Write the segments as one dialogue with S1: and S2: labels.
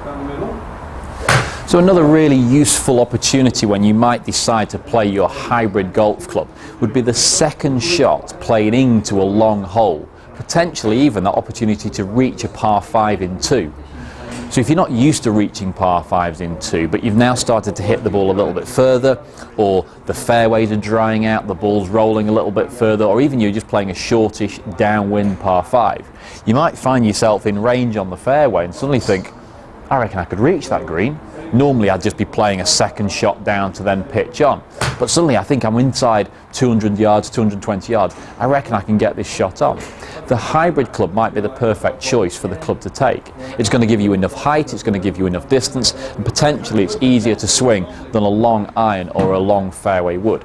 S1: down the middle.
S2: So another really useful opportunity when you might decide to play your hybrid golf club would be the second shot playing into a long hole, potentially even that opportunity to reach a par 5 in 2. So if you're not used to reaching par 5s in 2, but you've now started to hit the ball a little bit further, or the fairways are drying out, the ball's rolling a little bit further, or even you're just playing a shortish downwind par 5, you might find yourself in range on the fairway and suddenly think, I reckon I could reach that green. Normally I'd just be playing a second shot down to then pitch on. But suddenly I think I'm inside 200 yards, 220 yards. I reckon I can get this shot on. The hybrid club might be the perfect choice for the club to take. It's going to give you enough height, it's going to give you enough distance, and potentially it's easier to swing than a long iron or a long fairway would.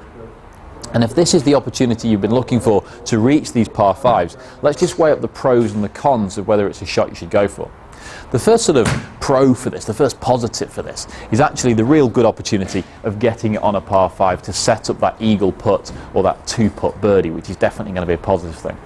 S2: And if this is the opportunity you've been looking for to reach these par 5s, let's just weigh up the pros and the cons of whether it's a shot you should go for. The first sort of pro for this, the first positive for this, is actually the real good opportunity of getting it on a par 5 to set up that eagle putt or that 2-putt birdie, which is definitely going to be a positive thing.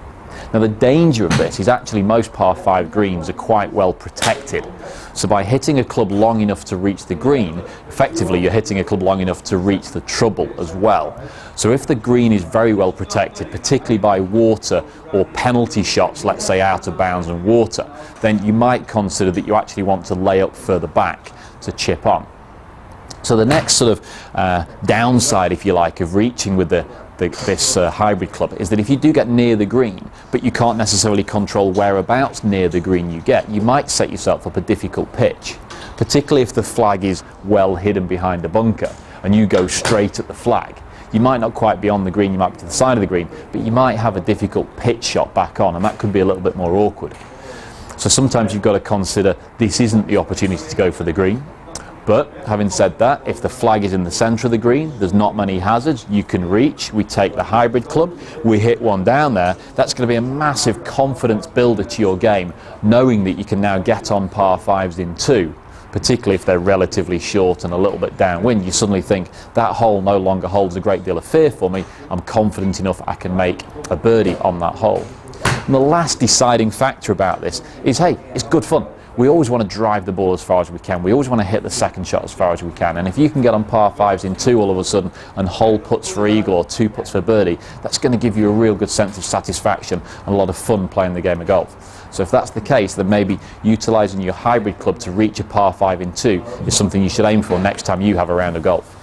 S2: Now the danger of this is actually most par 5 greens are quite well protected. So by hitting a club long enough to reach the green, effectively you're hitting a club long enough to reach the trouble as well. So if the green is very well protected, particularly by water or penalty shots, let's say out of bounds and water, then you might consider that you actually want to lay up further back to chip on. So the next sort of downside, if you like, of reaching with this hybrid club is that if you do get near the green, but you can't necessarily control whereabouts near the green you get, you might set yourself up a difficult pitch, particularly if the flag is well hidden behind a bunker and you go straight at the flag. You might not quite be on the green, you might be to the side of the green, but you might have a difficult pitch shot back on, and that could be a little bit more awkward. So sometimes you've got to consider this isn't the opportunity to go for the green. But having said that, if the flag is in the centre of the green, there's not many hazards, you can reach, we take the hybrid club, we hit one down there, that's going to be a massive confidence builder to your game, knowing that you can now get on par 5s in 2, particularly if they're relatively short and a little bit downwind. You suddenly think, that hole no longer holds a great deal of fear for me, I'm confident enough I can make a birdie on that hole. And the last deciding factor about this is, hey, it's good fun. We always want to drive the ball as far as we can. We always want to hit the second shot as far as we can. And if you can get on par 5s in 2 all of a sudden and hole putts for eagle or 2 putts for birdie, that's going to give you a real good sense of satisfaction and a lot of fun playing the game of golf. So if that's the case, then maybe utilising your hybrid club to reach a par 5 in 2 is something you should aim for next time you have a round of golf.